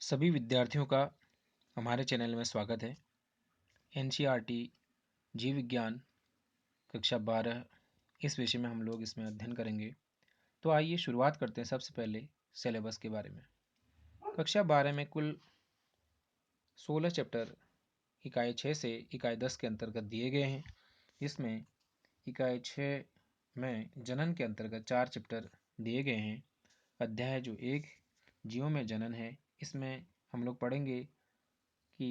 सभी विद्यार्थियों का हमारे चैनल में स्वागत है। एनसीईआरटी जीव विज्ञान कक्षा 12 इस विषय में हम लोग इसमें अध्ययन करेंगे। तो आइए शुरुआत करते हैं सबसे पहले सिलेबस के बारे में। कक्षा 12 में कुल 16 चैप्टर इकाई 6 से इकाई 10 के अंतर्गत दिए गए हैं। इसमें इकाई 6 में जनन के अंतर्गत 4 चैप्टर दिए गए हैं। अध्याय जो 1 जीवों में जनन है, इसमें हम लोग पढ़ेंगे कि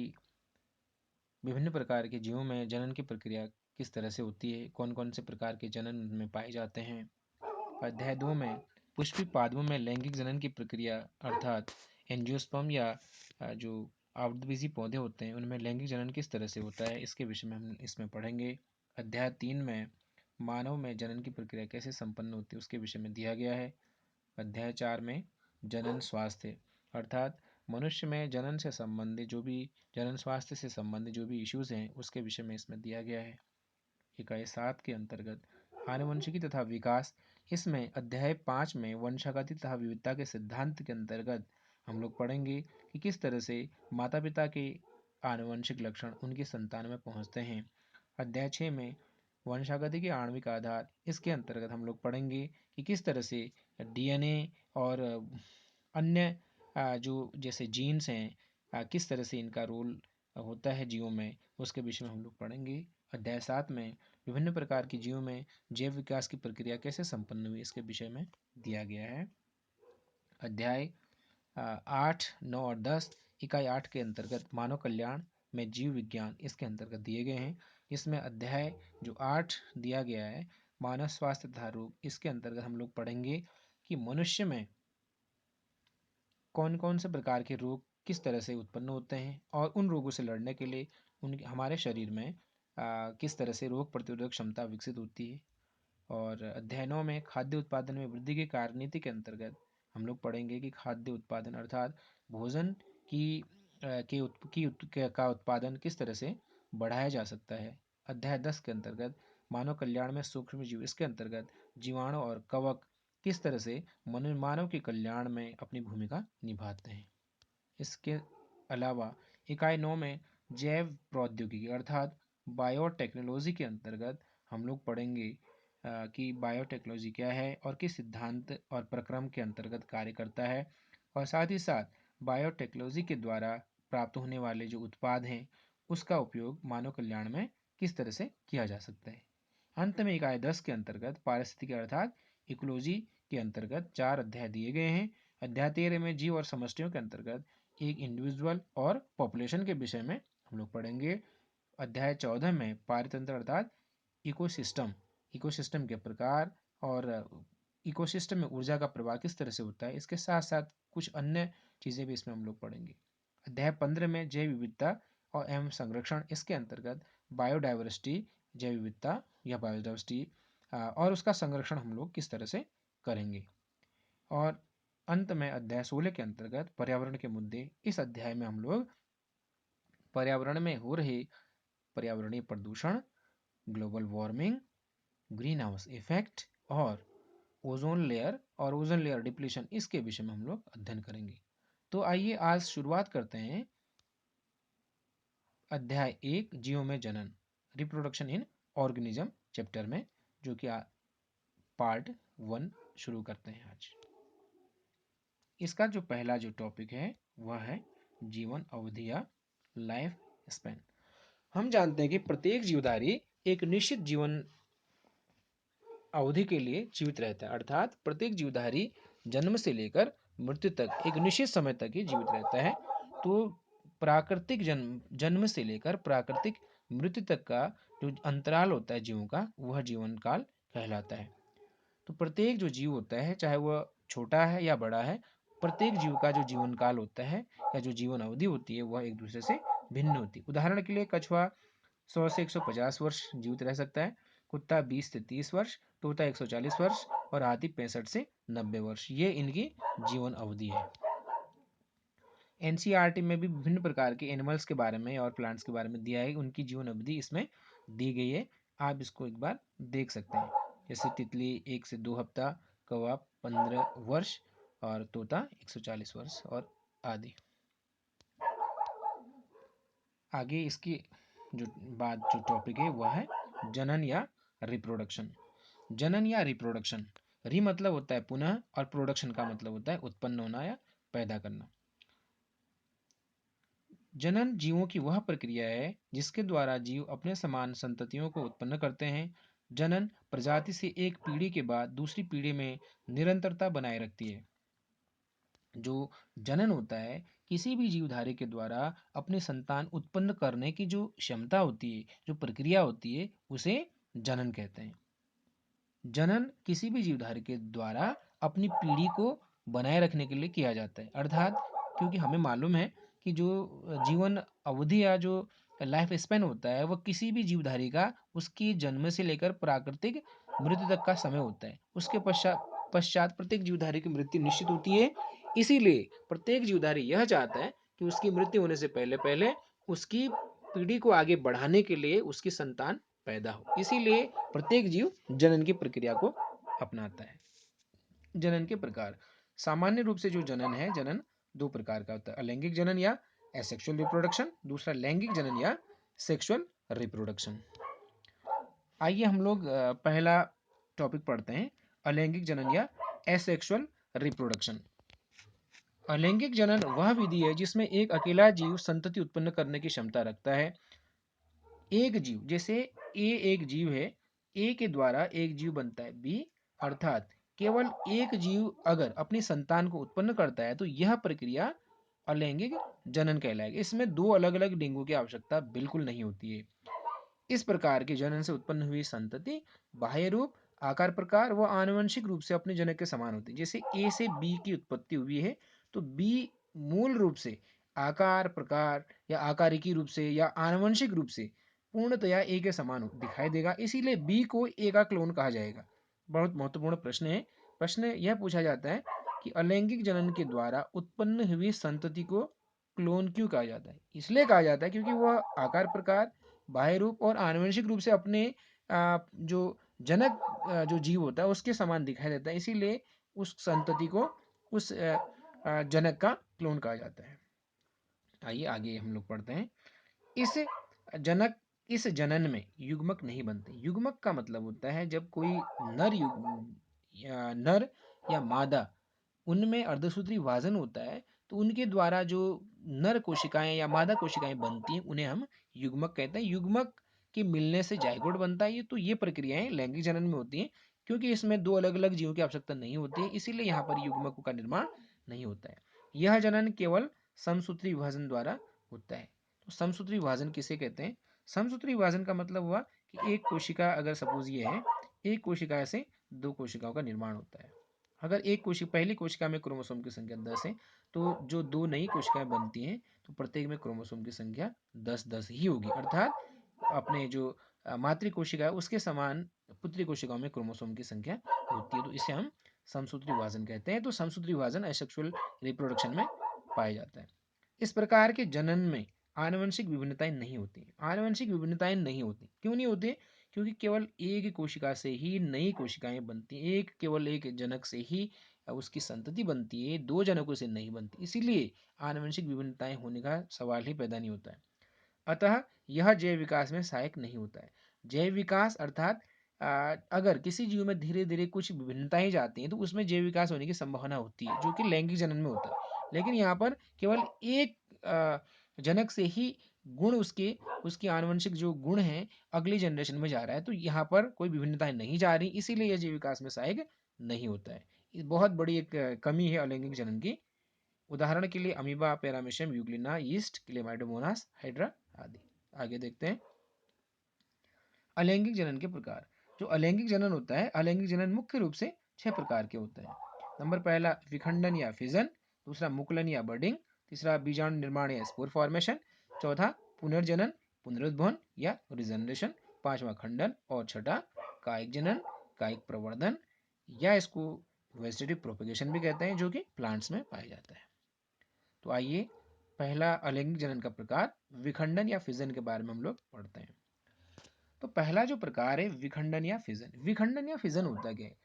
विभिन्न प्रकार के जीवों में जनन की प्रक्रिया किस तरह से होती है, कौन कौन से प्रकार के जनन में पाए जाते हैं। अध्याय 2 में पुष्पी पादपों में लैंगिक जनन की प्रक्रिया अर्थात एंजियोस्पर्म या जो आवृतबीजी पौधे होते हैं उनमें लैंगिक जनन किस तरह से होता है, इसके विषय में हम इसमें पढ़ेंगे। अध्याय 3 में मानव में जनन की प्रक्रिया कैसे संपन्न होती है उसके विषय में दिया गया है। अध्याय 4 में जनन स्वास्थ्य अर्थात मनुष्य में जनन से संबंधित जो भी जनन स्वास्थ्य से संबंधित जो भी इश्यूज हैं उसके विषय में इसमें दिया गया है। इकाई 7 के अंतर्गत आनुवंशिकी तथा विकास, इसमें अध्याय 5 में वंशागति तथा विविधता के सिद्धांत के अंतर्गत हम लोग पढ़ेंगे कि किस तरह से माता पिता के आनुवंशिक लक्षण उनकी संतान में पहुंचते हैं। अध्याय 6 में वंशागति के आणविक आधार, इसके अंतर्गत हम लोग पढ़ेंगे कि किस तरह से डीएनए और अन्य जो जैसे जीन्स हैं किस तरह से इनका रोल होता है जीवों में, उसके विषय में हम लोग पढ़ेंगे। अध्याय 7 में विभिन्न प्रकार की जीवों में जैव विकास की प्रक्रिया कैसे संपन्न हुई इसके विषय में दिया गया है। अध्याय 8, 9 और 10 इकाई 8 के अंतर्गत मानव कल्याण में जीव विज्ञान इसके अंतर्गत दिए गए हैं। इसमें अध्याय जो 8 दिया गया है मानव स्वास्थ्य तथा रोग, इसके अंतर्गत हम लोग पढ़ेंगे कि मनुष्य में कौन कौन से प्रकार के रोग किस तरह से उत्पन्न होते हैं और उन रोगों से लड़ने के लिए हमारे शरीर में किस तरह से रोग प्रतिरोधक क्षमता विकसित होती है। और अध्याय 9 में खाद्य उत्पादन में वृद्धि की कार्यनीति के अंतर्गत हम लोग पढ़ेंगे कि खाद्य उत्पादन अर्थात भोजन की का उत्पादन किस तरह से बढ़ाया जा सकता है। अध्याय 10 के अंतर्गत मानव कल्याण में सूक्ष्म जीव, इसके अंतर्गत जीवाणु और कवक किस तरह से मानव के कल्याण में अपनी भूमिका निभाते हैं। इसके अलावा इकाई 9 में जैव प्रौद्योगिकी अर्थात बायोटेक्नोलॉजी के अंतर्गत हम लोग पढ़ेंगे कि बायोटेक्नोलॉजी क्या है और किस सिद्धांत और प्रक्रम के अंतर्गत कार्य करता है, और साथ ही साथ बायोटेक्नोलॉजी के द्वारा प्राप्त होने वाले जो उत्पाद हैं उसका उपयोग मानव कल्याण में किस तरह से किया जा सकता है। अंत में इकाई 10 के अंतर्गत पारिस्थितिकी अर्थात इकोलॉजी के अंतर्गत 4 अध्याय दिए गए हैं। अध्याय 13 में जीव और समष्टियों के अंतर्गत एक इंडिविजुअल और पॉपुलेशन के विषय में हम लोग पढ़ेंगे। अध्याय 14 में पारितंत्र अर्थात इकोसिस्टम, इकोसिस्टम के प्रकार और इकोसिस्टम में ऊर्जा का प्रवाह किस तरह से होता है, इसके साथ साथ कुछ अन्य चीज़ें भी इसमें हम लोग पढ़ेंगे। अध्याय 15 में जैव विविधता और एवं संरक्षण, इसके अंतर्गत बायोडाइवर्सिटी, जैव विविधता या बायोडाइवर्सिटी और उसका संरक्षण हम लोग किस तरह से करेंगे। और अंत में अध्याय 16 के अंतर्गत पर्यावरण के मुद्दे, इस अध्याय में हम लोग पर्यावरण में हो रहे पर्यावरणीय प्रदूषण, global warming, green house effect और ओजोन लेयर डिप्लीशन, इसके विषय में हम लोग अध्ययन करेंगे। तो आइए आज शुरुआत करते हैं अध्याय 1 जीवों में जनन, रिप्रोडक्शन इन ऑर्गेनिज्म चैप्टर में, जो कि पार्ट 1 शुरू करते हैं आज। इसका जो पहला जो टॉपिक है वह है जीवन अवधि या लाइफ स्पैन। हम जानते हैं कि प्रत्येक जीवधारी एक निश्चित जीवन अवधि के लिए जीवित रहता है, अर्थात प्रत्येक जीवधारी जन्म से लेकर मृत्यु तक एक निश्चित समय तक ही जीवित रहता है। तो प्राकृतिक जन्म से लेकर प्राकृतिक मृत्यु तक का जो अंतराल होता है जीवों का, वह जीवन काल कहलाता है। तो प्रत्येक जो जीव होता है, चाहे वह छोटा है या बड़ा है, प्रत्येक जीव का जो जीवन काल होता है या जो जीवन अवधि होती है वह एक दूसरे से भिन्न होती है। उदाहरण के लिए कछुआ 100 से 150 वर्ष जीवित रह सकता है, कुत्ता 20 से 30 वर्ष, तोता 140 वर्ष और हाथी 65 से 90 वर्ष, ये इनकी जीवन अवधि है। एनसीईआरटी में भी विभिन्न प्रकार के एनिमल्स के बारे में और प्लांट्स के बारे में दिया है, उनकी जीवन अवधि इसमें दी गई है, आप इसको एक बार देख सकते हैं। जैसे तितली 1 से 2 हफ्ता, कौवा 15 वर्ष और तोता 140 वर्ष और आदि। आगे इसकी जो बात जो टॉपिक है वह है जनन या रिप्रोडक्शन। जनन या रिप्रोडक्शन, री मतलब होता है पुनः और प्रोडक्शन का मतलब होता है उत्पन्न होना या पैदा करना। जनन जीवों की वह प्रक्रिया है जिसके द्वारा जीव अपने समान संततियों को उत्पन्न करते हैं। जनन प्रजाति से एक पीढ़ी के बाद दूसरी पीढ़ी में निरंतरता बनाए रखती है। जो जनन होता है किसी भी जीवधारी के द्वारा अपने संतान उत्पन्न करने की जो क्षमता होती है, जो प्रक्रिया होती है, उसे जनन कहते हैं। जनन किसी भी जीवधारी के द्वारा अपनी पीढ़ी को बनाए रखने के लिए किया जाता है। अर्थात क्योंकि हमें मालूम है कि जो जीवन अवधि या जो लाइफ स्पेन होता है वह किसी भी जीवधारी का उसकी जन्म से लेकर प्राकृतिक मृत्यु तक का समय होता है। उसके पश्चात पश्चात प्रत्येक जीवधारी की मृत्यु निश्चित होती है। इसीलिए प्रत्येक जीवधारी यह चाहता है कि उसकी मृत्यु होने से पहले पहले उसकी पीढ़ी को आगे बढ़ाने के लिए उसकी संतान पैदा हो। इसीलिए प्रत्येक जीव जनन की प्रक्रिया को अपनाता है। जनन के प्रकार, सामान्य रूप से जो जनन है, जनन दो प्रकार का होता है, अलैंगिक जनन या एसेक्सुअल रिप्रोडक्शन, दूसरा लैंगिक जनन या सेक्सुअल रिप्रोडक्शन। आइए हम लोग पहला टॉपिक पढ़ते हैं, अलैंगिक जनन या एसेक्सुअल रिप्रोडक्शन। अलैंगिक जनन वह विधि है जिसमें एक अकेला जीव संतति उत्पन्न करने की क्षमता रखता है। एक जीव, जैसे ए एक जीव है, ए के द्वारा एक जीव बनता है बी, अर्थात केवल एक जीव अगर अपनी संतान को उत्पन्न करता है तो यह प्रक्रिया अलैंगिक जनन कहलाएगी। इसमें दो अलग अलग लिंगों की आवश्यकता बिल्कुल नहीं होती है। इस प्रकार के जनन से उत्पन्न हुई संतति बाह्य रूप, आकार, प्रकार व आनुवंशिक रूप से अपने जनक के समान होती है। जैसे ए से बी की उत्पत्ति हुई है तो बी मूल रूप से आकार, प्रकार या आकारिकी रूप से या आनुवंशिक रूप से पूर्णतया ए के समान दिखाई देगा। इसीलिए बी को ए का क्लोन कहा जाएगा। बहुत महत्वपूर्ण प्रश्न है। प्रश्न यह पूछा जाता है कि अलैंगिक जनन के द्वारा उत्पन्न हुई संतति को क्लोन क्यों कहा जाता है? इसलिए कहा जाता है क्योंकि वह आकार, प्रकार, बाह्य रूप और आनुवंशिक रूप से अपने जो जनक जो जीव होता है उसके समान दिखाई देता है। इसीलिए उस संतति को उस जनक का क्लोन कहा जाता है। आइए आगे हम लोग पढ़ते हैं। इस जनक इस जनन में युग्मक नहीं बनते। युग्मक का मतलब होता है जब कोई नर या मादा उनमें अर्धसूत्री विभाजन होता है तो उनके द्वारा जो नर कोशिकाएं या मादा कोशिकाएं बनती हैं उन्हें हम युग्मक कहते हैं। युग्मक के मिलने से जायगोट बनता है। ये तो ये प्रक्रियाएं लैंगिक जनन में होती हैं। क्योंकि इसमें दो अलग अलग जीवों की आवश्यकता नहीं होती है इसीलिए यहाँ पर युग्मक का निर्माण नहीं होता है। यह जनन केवल समसूत्री विभाजन द्वारा होता है। तो समसूत्री विभाजन किसे कहते हैं? समसूत्री विभाजन का मतलब हुआ कि एक कोशिका, अगर सपोज ये है, एक कोशिका से दो कोशिकाओं का निर्माण होता है। अगर एक कोशिका, पहली कोशिका में क्रोमोसोम की संख्या 10 है तो जो दो नई कोशिकाएं बनती हैं तो प्रत्येक में क्रोमोसोम की संख्या 10-10 ही होगी। अर्थात अपने जो मातृ कोशिका है उसके समान पुत्री कोशिकाओं में क्रोमोसोम की संख्या होती है। तो इसे हम समसूत्री विभाजन कहते हैं। तो समसूत्री विभाजन एसेक्सुअल रिप्रोडक्शन में पाया जाता है। इस प्रकार के जनन में आनुवंशिक विभिन्नताएं नहीं होती। आनुवंशिक विभिन्नताएं नहीं होती, क्यों नहीं होती? क्योंकि केवल एक कोशिका से ही नई कोशिकाएं बनती हैं। केवल एक जनक से ही उसकी संतति बनती है, दो जनकों से नहीं बनती। इसीलिए आनुवंशिक विभिन्नताएं होने का सवाल ही पैदा नहीं होता है। अतः यह जैव विकास में सहायक नहीं होता है। जैव विकास अर्थात अगर किसी जीव में धीरे धीरे कुछ विभिन्नताएं जाती हैं तो उसमें जैव विकास होने की संभावना होती है, जो कि लैंगिक जनन में होता है। लेकिन यहाँ पर केवल एक जनक से ही गुण उसकी आनुवंशिक जो गुण है अगली जनरेशन में जा रहा है। तो यहाँ पर कोई विभिन्नताएं नहीं जा रही, इसीलिए यह जैव विकास में सहायक नहीं होता है। ये बहुत बड़ी एक कमी है अलैंगिक जनन की। उदाहरण के लिए amoeba, paramecium, Euglena, yeast, Chlamydomonas, hydra आदि। आगे देखते हैं अलैंगिक जनन के प्रकार। जो अलैंगिक जनन होता है, अलैंगिक जनन मुख्य रूप से 6 प्रकार के होते हैं। नंबर पहला विखंडन या फिजन, दूसरा मुकुलन या बडिंग, तीसरा बीजाणु निर्माण या स्पोर फॉर्मेशन, चौथा पुनर्जनन, पुनरुद्भवन या रिजनरेशन, पांचवा खंडन और छठा कायिक जनन, कायिक प्रवर्धन या इसको वेजिटेटिव प्रोपेगेशन भी कहते हैं, जो कि प्लांट्स में पाया जाता है। तो आइए पहला अलैंगिक जनन का प्रकार विखंडन या फिजन के बारे में हम लोग पढ़ते हैं। तो पहला जो प्रकार है विखंडन या फिजन। विखंडन या फिजन होता क्या है?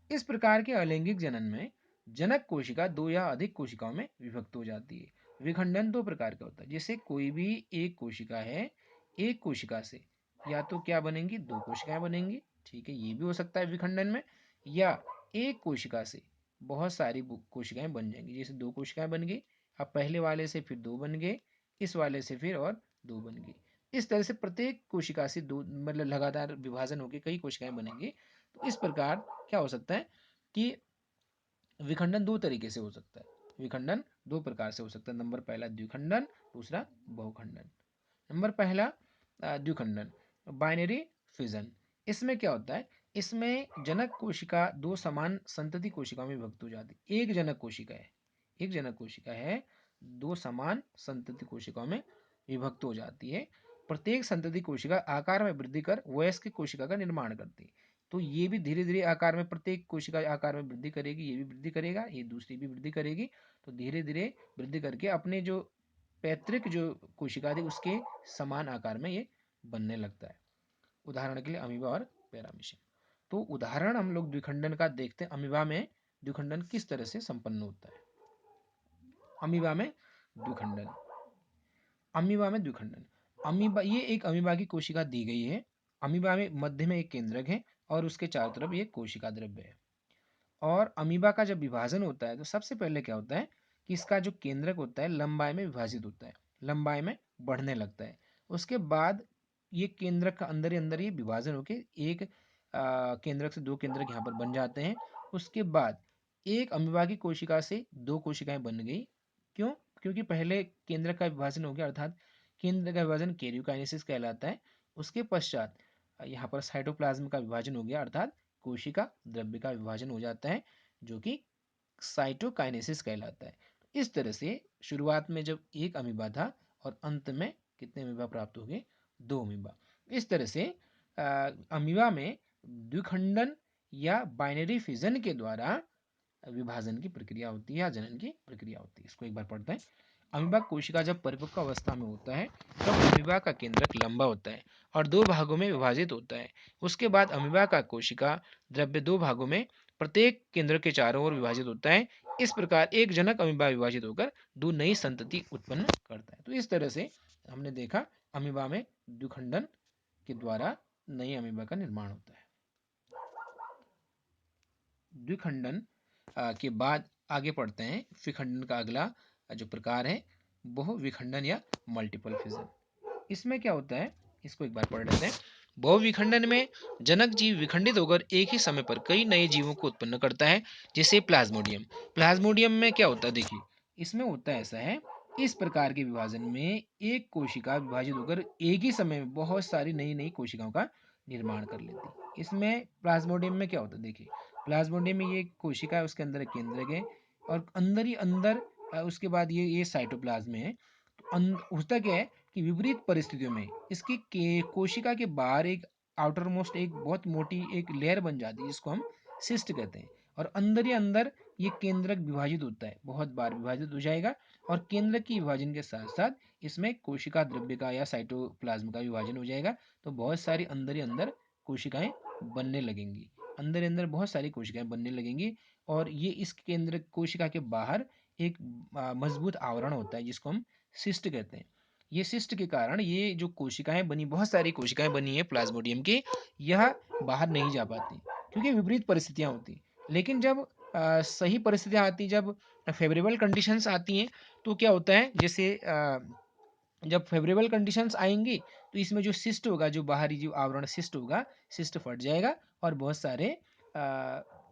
इस प्रकार के अलैंगिक जनन में जनक कोशिका दो या अधिक कोशिकाओं में विभक्त हो जाती है। विखंडन दो प्रकार का होता है। जैसे कोई भी एक कोशिका है, एक कोशिका से या तो क्या बनेंगी, दो कोशिकाएं बनेंगी, ठीक है, ये भी हो सकता है विखंडन में। या एक कोशिका से बहुत सारी कोशिकाएं बन जाएंगी। जैसे दो कोशिकाएं बन गई, अब पहले वाले से फिर दो बन गए, इस वाले से फिर और दो बन गई। इस तरह से प्रत्येक कोशिका से दो, मतलब लगातार विभाजन होकर कई कोशिकाएं बनेंगी। तो इस प्रकार क्या हो सकता है कि विखंडन दो तरीके से हो सकता है। विखंडन दो प्रकार से हो सकता है। नंबर पहला द्विखंडन, दूसरा बहुखंडन। नंबर पहला द्विखंडन, बाइनरी फिजन। इसमें क्या होता है, इसमें जनक कोशिका दो समान संतति कोशिकाओं में विभक्त हो जाती है। एक जनक कोशिका है, एक जनक कोशिका है, दो समान संतति कोशिकाओं में विभक्त हो जाती है। प्रत्येक संतति कोशिका आकार में वृद्धि कर वयस्क कोशिका का निर्माण करती है। तो ये भी धीरे धीरे आकार में, प्रत्येक कोशिका आकार में वृद्धि करेगी, ये भी वृद्धि करेगा, ये दूसरी भी वृद्धि करेगी। तो धीरे धीरे वृद्धि करके अपने जो पैतृक जो कोशिका थी उसके समान आकार में ये बनने लगता है। उदाहरण के लिए अमीबा और पैरामीशियम। तो उदाहरण हम लोग द्विखंडन का देखते हैं। अमीबा में द्विखंडन किस तरह से संपन्न होता है। अमीबा में द्विखंडन, अमीबा में द्विखंडन। अमीबा, ये एक अमीबा की कोशिका दी गई है। अमीबा में मध्य में एक केंद्रक है और उसके चारों तरफ एक कोशिका द्रव्य है। और अमीबा का जब विभाजन होता है तो सबसे पहले क्या होता है कि इसका जो केंद्रक होता है लंबाई में विभाजित होता है, लंबाई में बढ़ने लगता है। उसके बाद ये केंद्रक का अंदर ही अंदर ये विभाजन होकर एक केंद्रक से दो केंद्रक यहाँ पर बन जाते हैं। उसके बाद एक अमीबा की कोशिका से दो कोशिकाएं बन गई। क्यों? क्योंकि पहले केंद्रक का विभाजन हो गया, अर्थात केंद्र का विभाजन कैरियोकाइनेसिस कहलाता है। उसके पश्चात यहाँ पर साइटोप्लाज्म का विभाजन हो गया, अर्थात कोशिका द्रव्य का विभाजन हो जाता है, जो कि साइटोकाइनेसिस कहलाता है। इस तरह से शुरुआत में जब एक अमीबा था और अंत में कितने अमीबा प्राप्त हो गए, दो अमीबा। इस तरह से अमीबा में द्विखंडन या बाइनरी फिजन के द्वारा विभाजन की प्रक्रिया होती है या जनन की प्रक्रिया होती है। इसको एक बार पढ़ते हैं। अमीबा कोशिका जब परिपक्व अवस्था में होता है तब अमीबा का केंद्रक लंबा होता है और दो भागों में विभाजित होता है। उसके बाद अमीबा का कोशिका द्रव्य दो भागों में प्रत्येक केंद्र के चारों ओर विभाजित होता है। इस प्रकार एक जनक अमीबा विभाजित होकर दो नई संतति उत्पन्न करता है। तो इस तरह से हमने देखा अमीबा में द्विखंडन के द्वारा नई अमीबा का निर्माण होता है। द्विखंडन के बाद आगे पढ़ते हैं। विखंडन का अगला जो प्रकार है बहुविखंडन या मल्टीपल फिजन। इसमें क्या होता है, इसको एक बार पढ़ लेते हैं। बहुविखंडन में जनक जीव विखंडित होकर एक ही समय पर कई नए जीवों को उत्पन्न करता है, जैसे प्लाज्मोडियम। प्लाज्मोडियम में क्या होता है, देखिए इसमें होता है ऐसा है, इस प्रकार के विभाजन में एक कोशिका विभाजित होकर एक ही समय में बहुत सारी नई नई कोशिकाओं का निर्माण कर लेती है। इसमें प्लाज्मोडियम में क्या होता है, देखिए प्लाज्मोडियम में ये कोशिका है, उसके अंदर एक केंद्रक है और अंदर ही अंदर उसके बाद ये साइटोप्लाज्म है। तो होता क्या है कि विपरीत परिस्थितियों में इसकी कोशिका के बाहर एक आउटर मोस्ट एक बहुत मोटी एक लेयर बन जाती है, जिसको हम सिस्ट कहते हैं। और अंदर ही अंदर ये केंद्रक विभाजित होता है, बहुत बार विभाजित हो जाएगा। और केंद्रक की विभाजन के साथ साथ इसमें कोशिका द्रव्य का या साइटोप्लाज्म का विभाजन हो जाएगा। तो बहुत सारी अंदर ही अंदर कोशिकाएं बनने लगेंगी, अंदर ही अंदर बहुत सारी कोशिकाएं बनने लगेंगी। और ये इस केंद्र कोशिका के बाहर एक मजबूत आवरण होता है, जिसको हम सिस्ट कहते हैं। ये सिस्ट के कारण ये जो कोशिकाएं बनी, बहुत सारी कोशिकाएं बनी है प्लाज्मोडियम की, यह बाहर नहीं जा पाती क्योंकि विपरीत परिस्थितियां होती। लेकिन जब सही परिस्थितियां आती, जब फेवरेबल कंडीशंस आती हैं, तो क्या होता है, जैसे जब फेवरेबल कंडीशंस आएंगी तो इसमें जो सिस्ट होगा, जो बाहरी जो आवरण सिस्ट होगा, सिस्ट फट जाएगा और बहुत सारे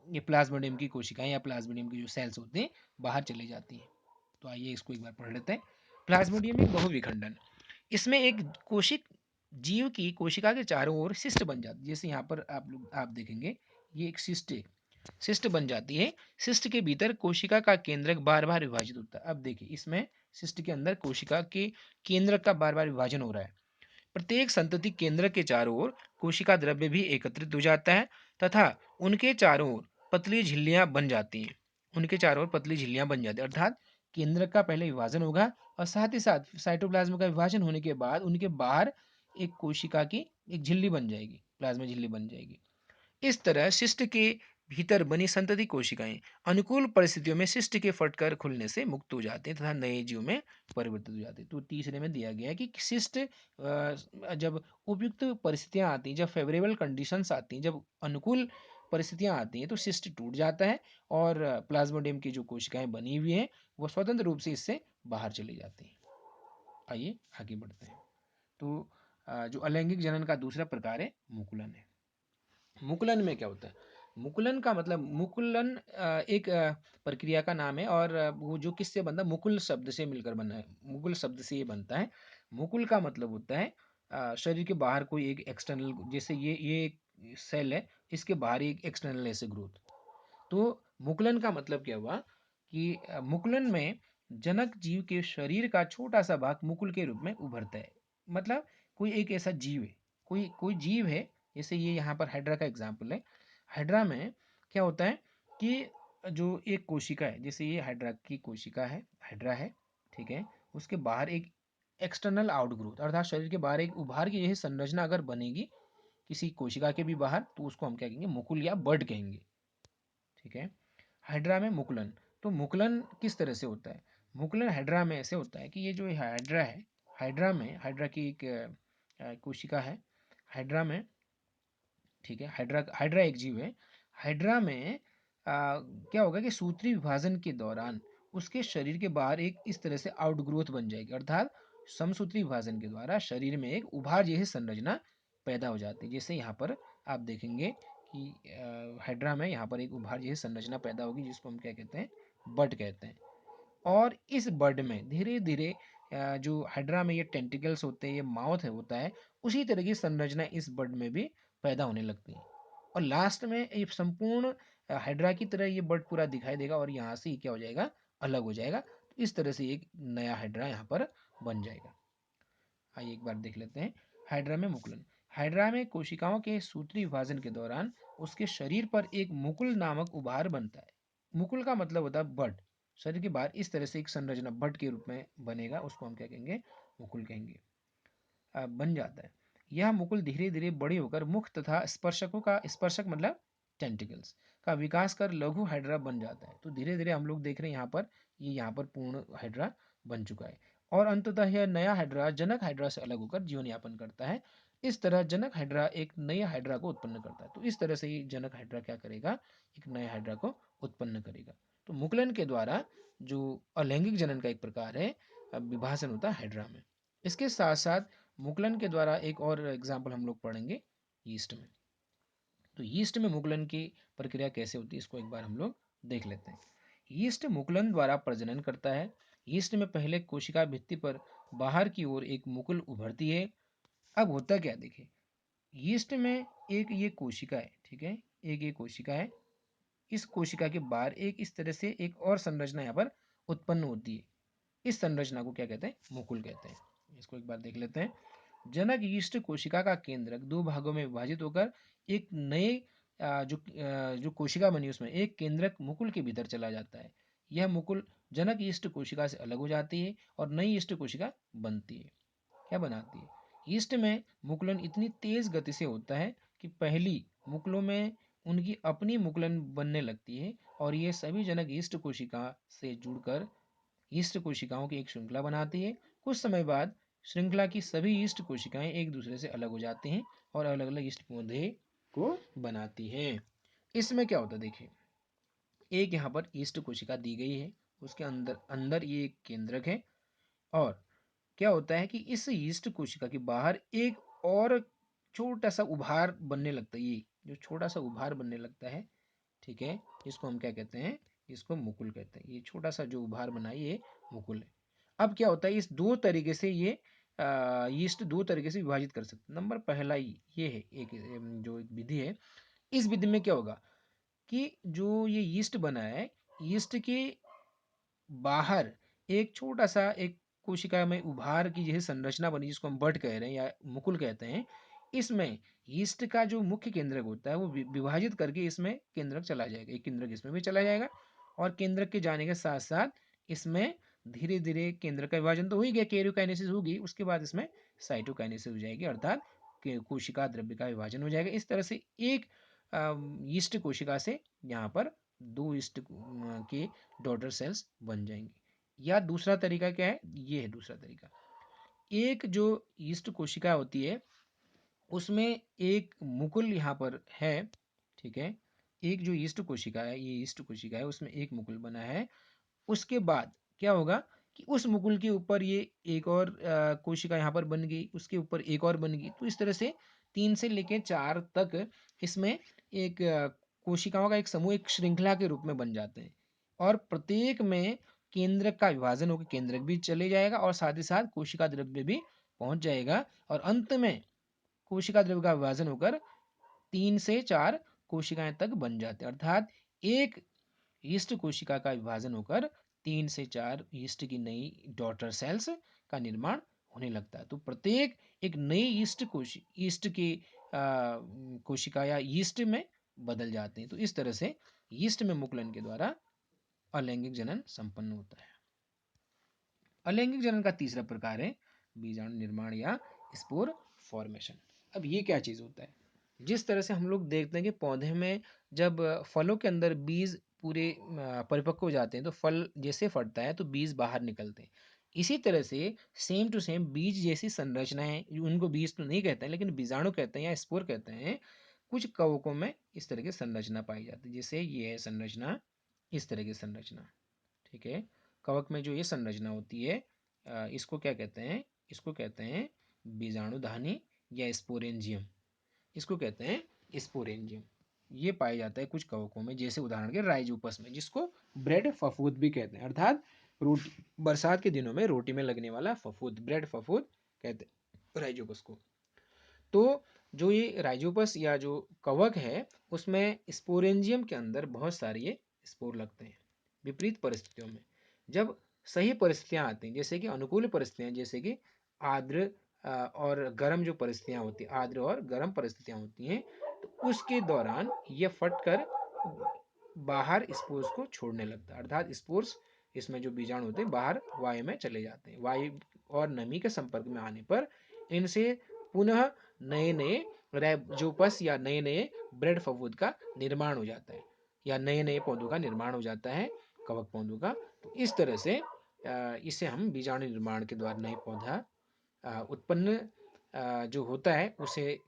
ये प्लाज्मोडियम की कोशिकाएं या प्लाज्मोडियम की जो सेल्स होते हैं बाहर चली जाती हैं। तो आइए इसको एक बार पढ़ लेते हैं। प्लाज्मोडियम में बहुविखंडन, इसमें एक कोशिक जीव की कोशिका के चारों ओर सिस्ट बन जाती है। जैसे यहाँ पर आप देखेंगे, ये एक सिस्ट है, सिस्ट बन जाती है। सिस्ट के भीतर कोशिका का केंद्रक बार बार विभाजित होता है। अब देखिए इसमें सिस्ट के अंदर कोशिका के केंद्रक का बार बार विभाजन हो रहा है। प्रत्येक संतति केंद्रक के चारों ओर कोशिका द्रव्य भी एकत्रित हो जाता है तथा उनके चारों ओर पतली झिल्लियां बन जाती हैं। उनके चारों ओर पतली झिल्लियां बन जाती हैं, अर्थात केंद्रक का पहले विभाजन होगा और साथ ही साथ साइटोप्लाज्म का विभाजन होने के बाद उनके बाहर एक कोशिका की एक झिल्ली बन जाएगी, प्लाज्मा झिल्ली बन जाएगी। इस तरह शिष्ट के भीतर बनी संतति कोशिकाएं अनुकूल परिस्थितियों में सिस्ट के फटकर खुलने से मुक्त हो जाते हैं तथा नए जीव में परिवर्तित हो जाते हैं। तो तीसरे में दिया गया है कि सिस्ट जब उपयुक्त परिस्थितियां आती हैं, जब फेवरेबल कंडीशंस आती हैं, जब अनुकूल परिस्थितियां आती हैं, तो सिस्ट टूट जाता है और प्लाज्मोडियम की जो कोशिकाएं बनी हुई हैं वो स्वतंत्र रूप से इससे बाहर चली जाती हैं। आइए आगे बढ़ते हैं। तो जो अलैंगिक जनन का दूसरा प्रकार है मुकुलन है। मुकुलन में क्या होता है? मुकुलन का मतलब मुकुलन एक प्रक्रिया का नाम है और वो जो किससे बनता है? मुकुल शब्द से मिलकर बना है। मुकुल शब्द से ये बनता है। मुकुल का मतलब होता है शरीर के बाहर कोई एक एक्सटर्नल, जैसे ये एक सेल है, इसके बाहर एक एक्सटर्नल ऐसे ग्रोथ। तो मुकुलन का मतलब क्या हुआ कि मुकुलन में जनक जीव के शरीर का छोटा सा भाग मुकुल के रूप में उभरता है। मतलब कोई एक ऐसा जीव है, कोई कोई जीव है, जैसे ये यहाँ पर हाइड्रा का एग्जाम्पल है। हाइड्रा में क्या होता है कि जो एक कोशिका है, जैसे ये हाइड्रा की कोशिका है, हाइड्रा है, ठीक है, उसके बाहर एक एक्सटर्नल आउटग्रोथ अर्थात शरीर के बाहर एक उभार की यही संरचना अगर बनेगी किसी कोशिका के भी बाहर, तो उसको हम क्या कहेंगे? मुकुल या बड कहेंगे। ठीक है। हाइड्रा में मुकुलन, तो मुकुलन किस तरह से होता है? मुकुलन हाइड्रा में ऐसे होता है कि ये जो हाइड्रा है, हाइड्रा में हाइड्रा की एक कोशिका है हाइड्रा में, ठीक है, हाइड्रा हाइड्रा एक जीव है। हाइड्रा में क्या होगा कि सूत्री विभाजन के दौरान उसके शरीर के बाहर एक इस तरह से आउटग्रोथ बन जाएगी, अर्थात समसूत्री विभाजन के द्वारा शरीर में एक उभार जैसी संरचना पैदा हो जाती है। जैसे यहाँ पर आप देखेंगे कि हाइड्रा में यहाँ पर एक उभार जैसी संरचना पैदा होगी जिसको हम क्या कहते हैं? बड कहते हैं। और इस बड में धीरे धीरे जो हाइड्रा में ये टेंटिकल्स होते हैं, ये माउथ है होता है, उसी तरह की संरचना इस बड में भी पैदा होने लगती है। और लास्ट में ये संपूर्ण हाइड्रा की तरह ये बड पूरा दिखाई देगा और यहाँ से ये क्या हो जाएगा? अलग हो जाएगा। तो इस तरह से एक नया हाइड्रा यहाँ पर बन जाएगा। आइए एक बार देख लेते हैं। हाइड्रा में मुकुलन, हाइड्रा में कोशिकाओं के सूत्री विभाजन के दौरान उसके शरीर पर एक मुकुल नामक उभार बनता है। मुकुल का मतलब होता है बड। शरीर के बाहर इस तरह से एक संरचना बड के रूप में बनेगा, उसको हम क्या कहेंगे? मुकुल कहेंगे। बन जाता है। यह मुकुल धीरे धीरे बड़ी होकर मुख तथा स्पर्शकों का, स्पर्शक मतलब टेंटिकल्स का विकास कर लघु हाइड्रा बन जाता है। तो धीरे धीरे हम लोग देख रहे हैं यहाँ पर, ये यहाँ पर पूर्ण हाइड्रा बन चुका है और अंततः यह नया हाइड्रा जनक हाइड्रा से अलग होकर जीवन यापन करता है। इस तरह जनक हाइड्रा एक नए हाइड्रा को उत्पन्न करता है। तो इस तरह से ये जनक हाइड्रा क्या करेगा? एक नए हाइड्रा को उत्पन्न करेगा। तो मुकुलन के द्वारा जो अलैंगिक जनन का एक प्रकार है, विभाजन होता है हाइड्रा में। इसके साथ साथ मुकुलन के द्वारा एक और एग्जाम्पल हम लोग पढ़ेंगे यीस्ट में। तो यीस्ट में मुकुलन की प्रक्रिया कैसे होती है इसको एक बार हम लोग देख लेते हैं। यीस्ट मुकुलन द्वारा प्रजनन करता है। यीस्ट में पहले कोशिका भित्ति पर बाहर की ओर एक मुकुल उभरती है। अब होता क्या देखिए, यीस्ट में एक ये कोशिका है, ठीक है, एक ये कोशिका है। इस कोशिका के बाहर एक इस तरह से एक और संरचना यहाँ पर उत्पन्न होती है। इस संरचना को क्या कहते हैं? मुकुल कहते हैं। इसको एक बार देख लेते हैं। जनक यीस्ट कोशिका का केंद्रक दो भागों में विभाजित होकर एक नए जो कोशिका बनी उसमें एक केंद्रक मुकुल के भीतर चला जाता है। यह मुकुल जनक यीस्ट कोशिका से अलग हो जाती है और नई यीस्ट कोशिका बनती है। क्या बनाती है? यीस्ट में मुकुलन इतनी तेज गति से होता है कि पहली मुकुलों में उनकी अपनी मुकुलन बनने लगती है और ये सभी जनक यीस्ट कोशिका से जुड़कर यीस्ट कोशिकाओं की एक श्रृंखला बनाती है। कुछ समय बाद श्रृंखला की सभी यीस्ट कोशिकाएं एक दूसरे से अलग हो जाती हैं और अलग अलग यीस्ट पौधे को बनाती हैं। इसमें क्या होता है देखिए, एक यहाँ पर यीस्ट कोशिका दी गई है, उसके अंदर अंदर ये एक केंद्रक है और क्या होता है कि इस यीस्ट कोशिका के बाहर एक और छोटा सा उभार बनने लगता है। ये जो छोटा सा उभार बनने लगता है, ठीक है, इसको हम क्या कहते हैं? इसको मुकुल कहते हैं। ये छोटा सा जो उभार बना है ये मुकुल है। अब क्या होता है, इस दो तरीके से ये यीस्ट दो तरीके से विभाजित कर सकते हैं। नंबर पहला ये है एक जो एक विधि है। इस विधि में क्या होगा कि जो ये यीस्ट बना है, यीस्ट के बाहर एक छोटा सा एक कोशिका में उभार की जैसे संरचना बनी जिसको हम बड कह रहे हैं या मुकुल कहते हैं। इसमें यीस्ट का जो मुख्य केंद्रक होता है वो विभाजित करके इसमें केंद्रक चला जाएगा, एक केंद्रक इसमें भी चला जाएगा और केंद्रक के जाने के साथ साथ इसमें धीरे धीरे केंद्र का विभाजन तो हो ही गया, कैरियोकाइनेसिस होगी, उसके बाद इसमें साइटोकाइनेसिस हो जाएगी, अर्थात कोशिका द्रव्य का विभाजन हो जाएगा। इस तरह से एक यीस्ट कोशिका से यहाँ पर 2 यीस्ट के डॉटर सेल्स बन जाएंगे। या दूसरा तरीका क्या है, ये है दूसरा तरीका। एक जो यीस्ट कोशिका होती है उसमें एक मुकुल यहाँ पर है, ठीक है। एक जो यीस्ट कोशिका है, ये यीस्ट कोशिका है, उसमें एक मुकुल बना है। उसके बाद क्या होगा कि उस मुकुल के ऊपर ये एक और कोशिका यहाँ पर बन गई, उसके ऊपर एक और बन गई। तो इस तरह से 3 से लेकर 4 तक इसमें एक कोशिकाओं का एक समूह एक श्रृंखला के रूप में बन जाते हैं। और प्रत्येक में केंद्रक का विभाजन होकर केंद्रक भी चले जाएगा और साथ ही साथ कोशिका द्रव्य भी पहुंच जाएगा। और अंत में कोशिका द्रव्य का विभाजन होकर 3 से 4 कोशिकाएं तक बन जाते हैं। अर्थात एक यीस्ट कोशिका का विभाजन होकर 3 से 4 यीस्ट की नई डॉटर सेल्स का निर्माण होने लगता है। तो प्रत्येक एक नई यीस्ट की कोशिका या यीस्ट में बदल जाते हैं। तो इस तरह से यीस्ट में मुकुलन के द्वारा अलैंगिक जनन संपन्न होता है। अलैंगिक जनन का तीसरा प्रकार है बीजाणु निर्माण या स्पोर फॉर्मेशन। अब ये क्या चीज होता है, जिस तरह से हम लोग देखते हैं कि पौधे में जब फलों के अंदर बीज पूरे परिपक्व हो जाते हैं तो फल जैसे फटता है तो बीज बाहर निकलते हैं। इसी तरह से सेम टू सेम बीज जैसी संरचना है, उनको बीज तो नहीं कहते हैं लेकिन बीजाणु कहते हैं या स्पोर कहते हैं। कुछ कवकों में इस तरह की संरचना पाई जाती है, जैसे ये है संरचना, इस तरह की संरचना, ठीक है। कवक में जो ये संरचना होती है इसको क्या कहते हैं, इसको कहते हैं बीजाणुधानी या स्पोरेंजियम। इसको कहते हैं स्पोरेंजियम। ये पाया जाता है कुछ कवकों में, जैसे उदाहरण के राइजोपस में, जिसको ब्रेड फफूद भी कहते हैं। अर्थात रोटी, बरसात के दिनों में रोटी में लगने वाला फफूद, ब्रेड फफूद कहते हैं राइजोपस को। तो जो ये राइजोपस या जो कवक है उसमें स्पोरेंजियम के अंदर बहुत सारे ये स्पोर लगते हैं। विपरीत परिस्थितियों में जब सही परिस्थितियां आती हैं, जैसे कि अनुकूल परिस्थितियां, जैसे कि आर्द्र और गर्म जो परिस्थितियां होती हैं, आर्द्र और गर्म परिस्थितियां होती हैं, तो उसके दौरान ये फटकर बाहर स्पोर्स को छोड़ने लगता है। अर्थात स्पोर्स, इसमें जो बीजाणु होते हैं, बाहर वायु में चले जाते हैं। वायु और नमी के संपर्क में आने पर इनसे पुनः नए नए रैजोपस या नए नए ब्रेड फफूद का निर्माण हो जाता है, या नए नए पौधों का निर्माण हो जाता है, कवक पौधों का। तो इस तरह से इसे हम बीजाणु निर्माण के द्वारा नए पौधा उत्पन्न जो होता है उसे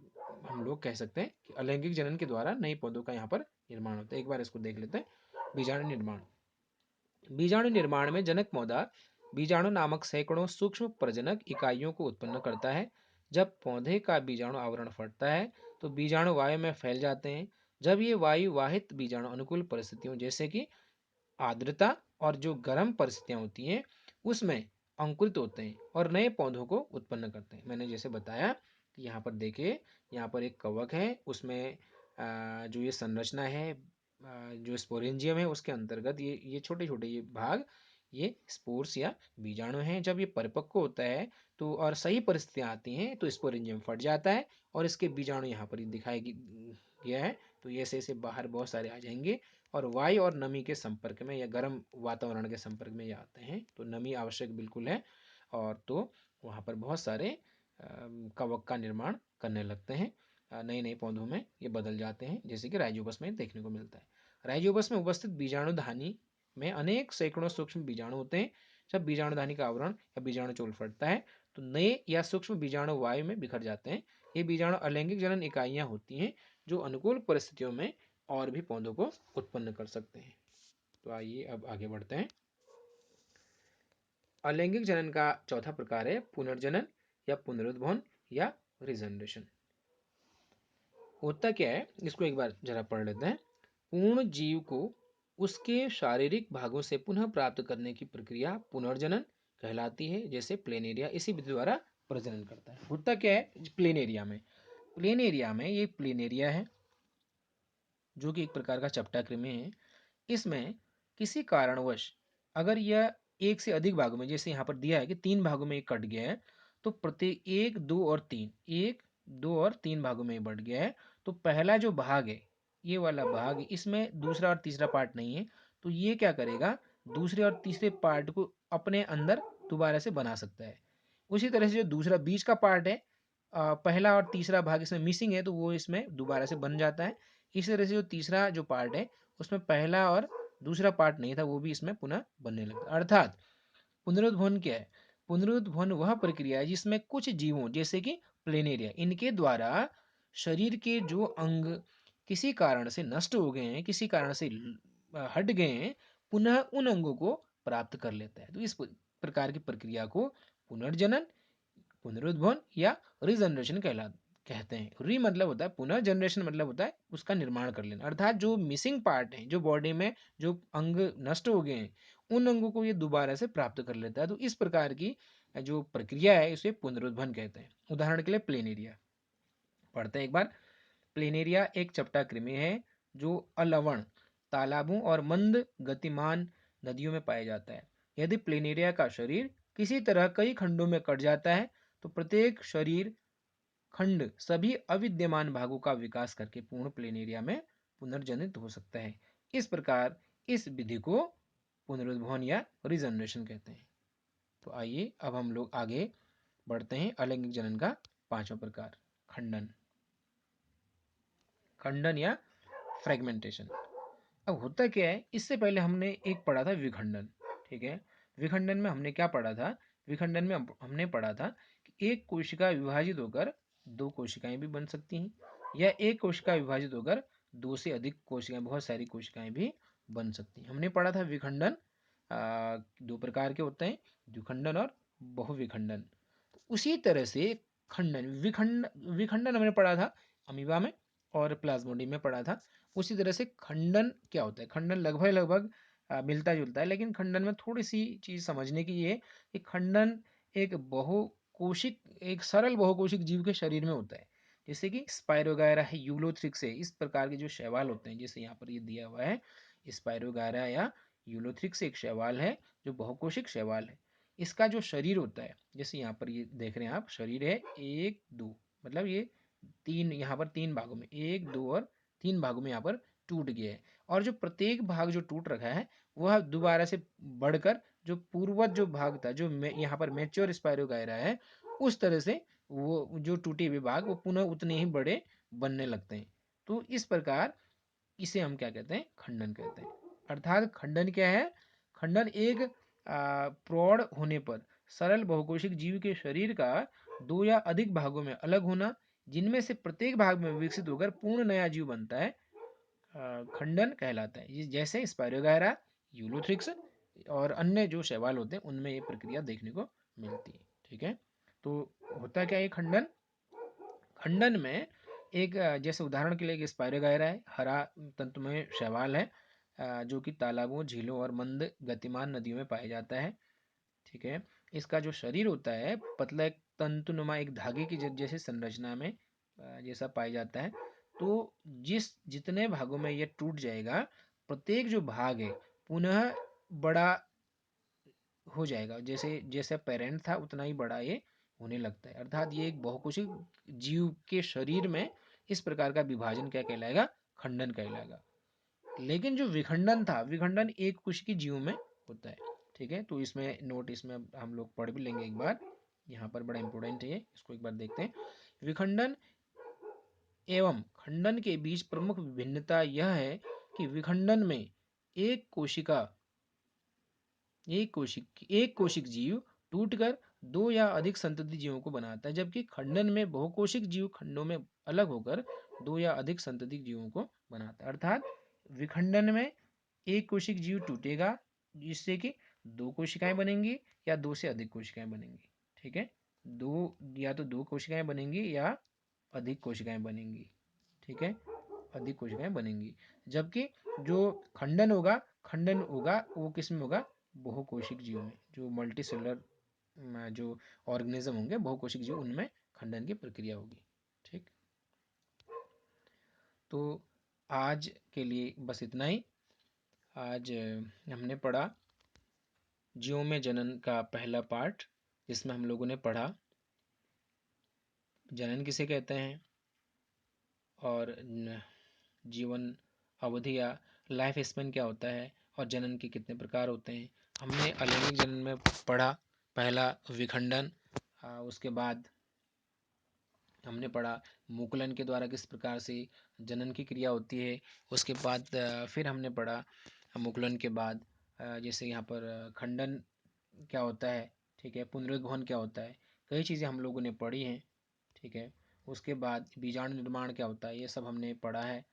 हम लोग कह सकते हैं कि अलैंगिक जनन के द्वारा नए पौधों का यहाँ पर निर्माण होता है। एक बार इसको देख लेते हैं। बीजाणु निर्माण। बीजाणु निर्माण में जनक पौधा बीजाणु नामक सैकड़ों सूक्ष्म प्रजनक इकाइयों को उत्पन्न करता है। जब पौधे का बीजाणु आवरण फटता है तो बीजाणु वायु में फैल जाते हैं। जब ये वायु वाहित बीजाणु अनुकूल परिस्थितियों जैसे कि आर्द्रता और जो गर्म परिस्थितियां होती हैं उसमें अंकुरित होते हैं और नए पौधों को उत्पन्न करते हैं। मैंने जैसे बताया कि यहाँ पर देखिए, यहाँ पर एक कवक है, उसमें जो ये संरचना है, जो स्पोरेंजियम है, उसके अंतर्गत ये छोटे छोटे ये भाग, ये स्पोर्स या बीजाणु हैं। जब ये परिपक्व होता है तो और सही परिस्थितियां आती हैं तो स्पोरेंजियम फट जाता है और इसके बीजाणु यहाँ पर दिखाई गया है। तो ये ऐसे बाहर बहुत सारे आ जाएंगे और वायु और नमी के संपर्क में या गर्म वातावरण के संपर्क में ये आते हैं। तो नमी आवश्यक बिल्कुल है, और तो वहाँ पर बहुत सारे कवक का निर्माण करने लगते हैं। नए नए पौधों में ये बदल जाते हैं, जैसे कि राइजोबस में देखने को मिलता है। राइजोबस में उपस्थित बीजाणुधानी में अनेक सैकड़ों सूक्ष्म बीजाणु होते हैं। जब बीजाणुधानी का आवरण या बीजाणु चोल फटता है तो नए या सूक्ष्म बीजाणु वायु में बिखर जाते हैं। ये बीजाणु अलैंगिक जनन इकाइयां होती हैं जो अनुकूल परिस्थितियों में और भी पौधों को उत्पन्न कर सकते हैं। तो आइए अब आगे बढ़ते हैं। अलैंगिक जनन का चौथा प्रकार है पुनर्जनन या पुनरुद्भवन या रिजनरेशन। होता क्या है, इसको एक बार जरा पढ़ लेते हैं। पूर्ण जीव को उसके शारीरिक भागों से पुनः प्राप्त करने की प्रक्रिया पुनर्जनन कहलाती है। जैसे प्लेनेरिया इसी विधि द्वारा प्रजनन करता है। होता क्या है प्लेनेरिया में, प्लेनेरिया में ये प्लेनेरिया है जो कि एक प्रकार का चपटाकृमि है। इसमें किसी कारणवश अगर यह एक से अधिक भागों में, जैसे यहाँ पर दिया है कि 3 भागों में कट गया है, तो प्रत्येक 1, 2 और 3, 1, 2 और 3 भागों में बढ़ गया है, तो पहला जो भाग है ये वाला भाग, इसमें दूसरा और तीसरा पार्ट नहीं है, तो ये क्या करेगा, दूसरे और तीसरे पार्ट को अपने अंदर दोबारा से बना सकता है। उसी तरह से जो दूसरा बीच का पार्ट है, पहला और तीसरा भाग इसमें मिसिंग है तो वो इसमें दोबारा से बन जाता है। इस तरह से जो तीसरा जो पार्ट है उसमें पहला और दूसरा पार्ट नहीं था, वो भी इसमें पुनः बनने लगता। अर्थात पुनरुद्भवन क्या है? पुनरुद्भवन वह प्रक्रिया है जिसमें कुछ जीवों जैसे कि प्लेनेरिया, इनके द्वारा शरीर के जो अंग किसी कारण से नष्ट हो गए हैं, किसी कारण से हट गए हैं, पुनः उन अंगों को प्राप्त कर लेता है। तो इस प्रकार की प्रक्रिया को पुनर्जनन, पुनरुद्भवन या रीजनरेशन कहते हैं। री मतलब होता है पुनः, जनरेशन मतलब होता है उसका निर्माण कर लेना। अर्थात जो मिसिंग पार्ट है, जो बॉडी में जो अंग नष्ट हो गए हैं, उन अंगों को ये दोबारा से प्राप्त कर लेता है। तो इस प्रकार की जो प्रक्रिया है इसे पुनरुद्भवन कहते हैं। उदाहरण के लिए प्लेनेरिया पढ़ते हैं एक बार। प्लेनेरिया एक चपटा कृमि है जो अलवण तालाबों और मंद गतिमान नदियों में पाया जाता है। यदि प्लेनेरिया का शरीर किसी तरह कई खंडों में कट जाता है तो प्रत्येक शरीर खंड सभी अविद्यमान भागों का विकास करके पूर्ण प्लेनेरिया में पुनर्जनित हो सकता है। इस प्रकार इस विधि को पुनरुद्भवन या रिजनरेशन कहते हैं। तो आइए अब हम लोग आगे बढ़ते हैं। अलैंगिक जनन का पांचवा प्रकार, खंडन। खंडन या फ्रेगमेंटेशन। अब होता क्या है, इससे पहले हमने एक पढ़ा था विखंडन। ठीक है, विखंडन में हमने क्या पढ़ा था? विखंडन में हमने पढ़ा था कि एक कोशिका विभाजित होकर दो कोशिकाएं भी बन सकती हैं, या एक कोशिका विभाजित होकर दो से अधिक कोशिकाएं, बहुत सारी कोशिकाएं भी बन सकती हैं। हमने पढ़ा था विखंडन दो प्रकार के होते हैं, द्विखंडन और बहुविखंडन। उसी तरह से खंडन, विखंडन हमने पढ़ा था अमीबा में और प्लाज्मोडियम में पढ़ा था। उसी तरह से खंडन क्या होता है? खंडन लगभग लगभग मिलता जुलता है, लेकिन खंडन में थोड़ी सी चीज समझने की ये कि खंडन एक बहुकोशिक, एक सरल बहुकोशिक जीव के शरीर में होता है। जैसे कि स्पायरोगायरा है, यूलोथ्रिक्स है, इस प्रकार के जो शैवाल होते हैं, जैसे यहाँ पर ये दिया हुआ है स्पायरोगायरा या यूलोथ्रिक्स एक शैवाल है जो बहुकोशिक शैवाल है। इसका जो शरीर होता है, जैसे यहाँ पर ये देख रहे हैं आप, शरीर है एक दो, मतलब ये तीन, यहाँ पर तीन भागों में, एक दो और तीन भागों में यहाँ पर टूट गया है। और जो प्रत्येक भाग जो टूट रखा है वह दोबारा से बढ़कर जो पूर्वज जो भाग था, जो यहाँ पर मैच्योर स्पायरोगायरा है, उस तरह से वो जो टूटे हुए भाग वो पुनः उतने ही बड़े बनने लगते हैं। तो इस प्रकार इसे हम क्या कहते हैं? खंडन कहते हैं। अर्थात खंडन क्या है? खंडन एक प्रौढ़ होने पर सरल बहुकोशिक जीव के शरीर का दो या अधिक भागों में अलग होना, जिनमें से प्रत्येक भाग में विकसित होकर पूर्ण नया जीव बनता है, खंडन कहलाता है। जैसे स्पायरोगायरा, यूलोथ्रिक्स और अन्य जो शैवाल होते हैं उनमें ये प्रक्रिया देखने को मिलती है। ठीक है, तो होता क्या है खंडन? खंडन में एक जैसे उदाहरण के लिए एक स्पायरोगायरा है, हरा तंतुमय शैवाल है जो कि तालाबों, झीलों और मंद गतिमान नदियों में पाया जाता है। ठीक है, इसका जो शरीर होता है पतला एक तंतुनुमा एक धागे की जैसे संरचना में जैसा पाया जाता है। तो जितने भागों में यह टूट जाएगा, प्रत्येक जो भाग है पुनः बड़ा हो जाएगा, जैसे जैसे पेरेंट था उतना ही बड़ा ये होने लगता है। अर्थात ये एक बहुकोशिक जीव के शरीर में इस प्रकार का विभाजन क्या कहलाएगा? खंडन कहलाएगा। लेकिन जो विखंडन था, विखंडन एक कोशिकीय जीव में होता है। ठीक है, तो इसमें नोट इसमें हम लोग पढ़ भी लेंगे एक बार, यहाँ पर बड़ा इंपॉर्टेंट है ये, इसको एक बार देखते हैं। विखंडन एवं खंडन के बीच प्रमुख भिन्नता यह है कि विखंडन में एक कोशिका एक कोशिक जीव टूटकर दो या अधिक संतति जीवों को बनाता है, जबकि खंडन में बहुकोशिक जीव खंडों में अलग होकर दो या अधिक संतति जीवों को बनाता है। अर्थात विखंडन में एक कोशिक जीव टूटेगा जिससे कि दो कोशिकाएं बनेंगी या दो से अधिक कोशिकाएं बनेंगी। ठीक है, दो या तो दो कोशिकाएं बनेंगी या अधिक कोशिकाएं बनेंगी। ठीक है, अधिक कोशिकाएं बनेंगी। जबकि जो खंडन होगा वो किस में होगा? बहुकोशिक जीव में, जो मल्टी सेलुलर जो ऑर्गेनिज्म होंगे बहुकोशिक जीव, उनमें खंडन की प्रक्रिया होगी। ठीक, तो आज के लिए बस इतना ही। आज हमने पढ़ा जीवों में जनन का पहला पार्ट, जिसमें हम लोगों ने पढ़ा जनन किसे कहते हैं और जीवन अवधि या लाइफ स्पेन क्या होता है और जनन के कितने प्रकार होते हैं। हमने अलैंगिक जनन में पढ़ा पहला विखंडन, उसके बाद हमने पढ़ा मुकुलन के द्वारा किस प्रकार से जनन की क्रिया होती है। उसके बाद फिर हमने पढ़ा मुकुलन के बाद जैसे यहाँ पर खंडन क्या होता है, ठीक है, पुनरुद्भवन क्या होता है, कई चीज़ें हम लोगों ने पढ़ी हैं, ठीक है। उसके बाद बीजाणु निर्माण क्या होता है, ये सब हमने पढ़ा है।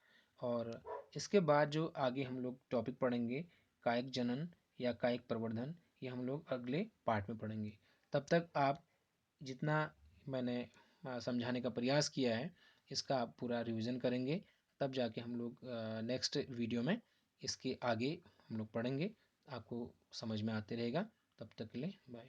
और इसके बाद जो आगे हम लोग टॉपिक पढ़ेंगे कायिक जनन या कायिक प्रवर्धन, ये हम लोग अगले पार्ट में पढ़ेंगे। तब तक आप जितना मैंने समझाने का प्रयास किया है इसका आप पूरा रिवीजन करेंगे, तब जाके हम लोग नेक्स्ट वीडियो में इसके आगे हम लोग पढ़ेंगे, आपको समझ में आते रहेगा। तब तक के लिए बाय।